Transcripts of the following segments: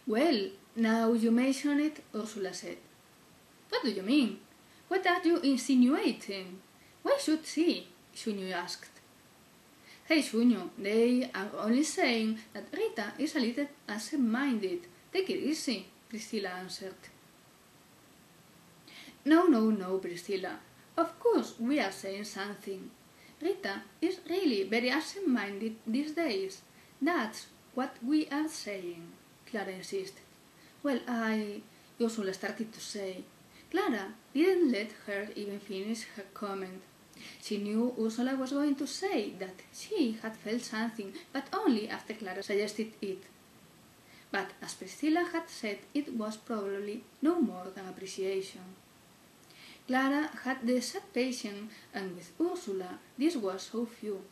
Well, now you mention it, Ursula said. What do you mean? What are you insinuating? Why should she? Sunyu asked. Hey Sunyu, they are only saying that Rita is a little absent-minded. Take it easy, Priscilla answered. No, Priscilla. Of course we are saying something. Rita is really very absent-minded these days. That's what we are saying, Clara insisted. Well, Ursula started to say. Clara didn't let her even finish her comment. She knew Ursula was going to say that she had felt something, but only after Clara suggested it. But as Priscilla had said, it was probably no more than appreciation. Clara had the sad patience, and with Ursula this was so few.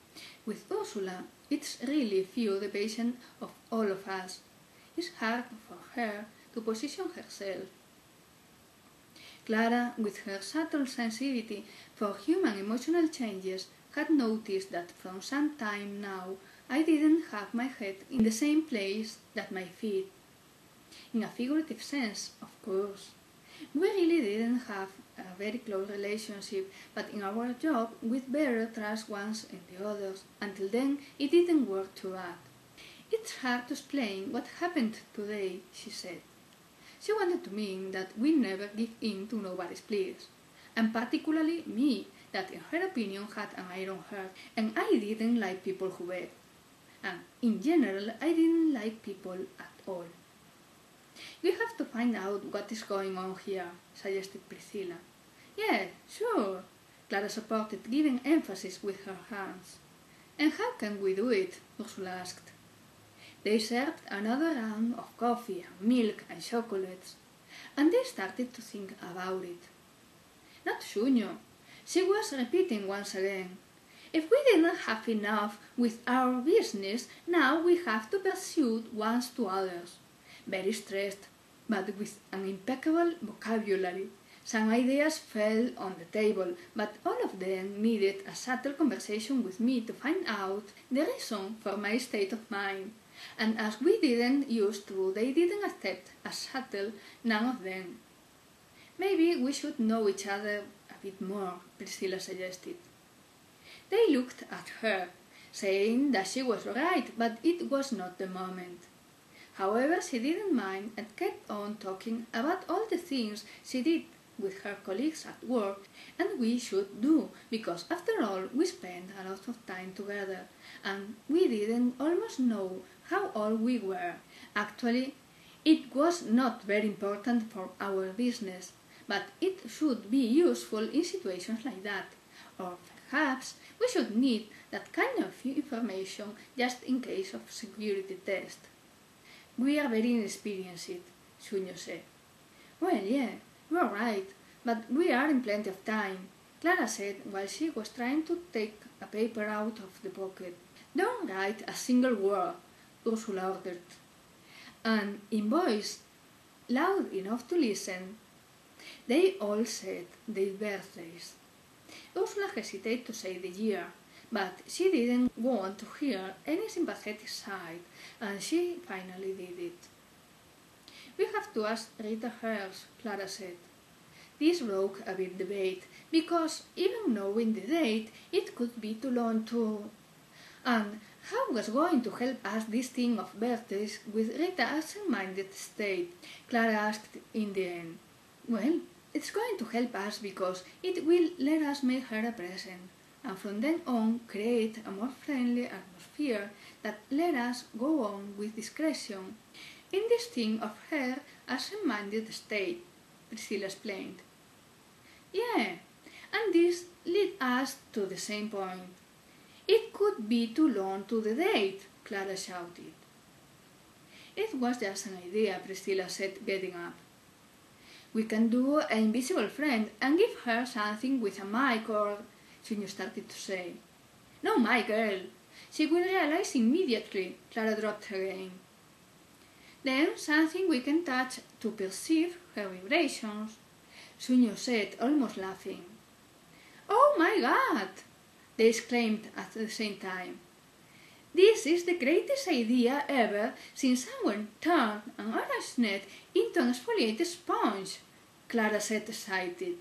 With Ursula it's really few the patience of all of us. It's hard for her to position herself. Clara, with her subtle sensitivity for human emotional changes, had noticed that from some time now I didn't have my head in the same place that my feet. In a figurative sense, of course. We really didn't have a very close relationship, but in our job we'd better trust ones in the others. Until then, it didn't work too bad. It's hard to explain what happened today, she said. She wanted to mean that we never give in to nobody's pleas, and particularly me, that in her opinion had an iron heart, and I didn't like people who begged. And in general, I didn't like people at all. We have to find out what is going on here, suggested Priscilla. Yeah, sure, Clara supported, giving emphasis with her hands. And how can we do it? Ursula asked. They served another round of coffee and milk and chocolates, and they started to think about it. Not Sunyu. She was repeating once again. If we didn't have enough with our business, now we have to pursue ones to others. Very stressed, but with an impeccable vocabulary. Some ideas fell on the table, but all of them needed a subtle conversation with me to find out the reason for my state of mind. And as we didn't used to, they didn't accept as subtle, none of them. Maybe we should know each other a bit more, Priscilla suggested. They looked at her, saying that she was right, but it was not the moment. However, she didn't mind and kept on talking about all the things she did with her colleagues at work, and we should do, because after all we spent a lot of time together, and we didn't almost know how old we were. Actually, it was not very important for our business, but it should be useful in situations like that, or perhaps we should need that kind of information just in case of security test. We are very inexperienced, Sunyu said. Well, yeah, you are right, but we are in plenty of time, Clara said while she was trying to take a paper out of the pocket. Don't write a single word, Ursula ordered, and in voice loud enough to listen. They all said their birthdays. Ursula hesitated to say the year, but she didn't want to hear any sympathetic side, and she finally did it. We have to ask Rita hers, Clara said. This broke a bit debate, because even knowing the date, it could be too long to... And how was going to help us this thing of birthdays with Rita's absent-minded state? Clara asked in the end. Well, it's going to help us because it will let us make her a present, and from then on create a more friendly atmosphere that let us go on with discretion in this thing of her absent-minded state, Priscilla explained. Yeah, and this leads us to the same point. It could be too long to the date, Clara shouted. It was just an idea, Priscilla said, getting up. We can do an invisible friend and give her something with a mic or... Sunyu started to say. No, my girl. She will realize immediately, Clara dropped again. Then something we can touch to perceive her vibrations, Sunyu said, almost laughing. Oh my God! They exclaimed at the same time. This is the greatest idea ever since someone turned an orange net into an exfoliated sponge, Clara said excited.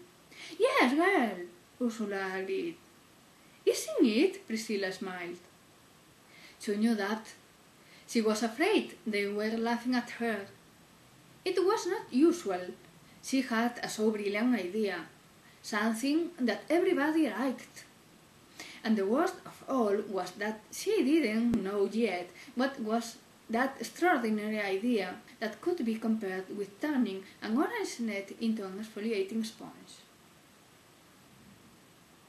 Yes, girl, Ursula agreed. Isn't it? Priscilla smiled. She knew that. She was afraid they were laughing at her. It was not usual. She had a so brilliant idea, something that everybody liked. And the worst of all was that she didn't know yet what was that extraordinary idea that could be compared with turning an orange net into an exfoliating sponge.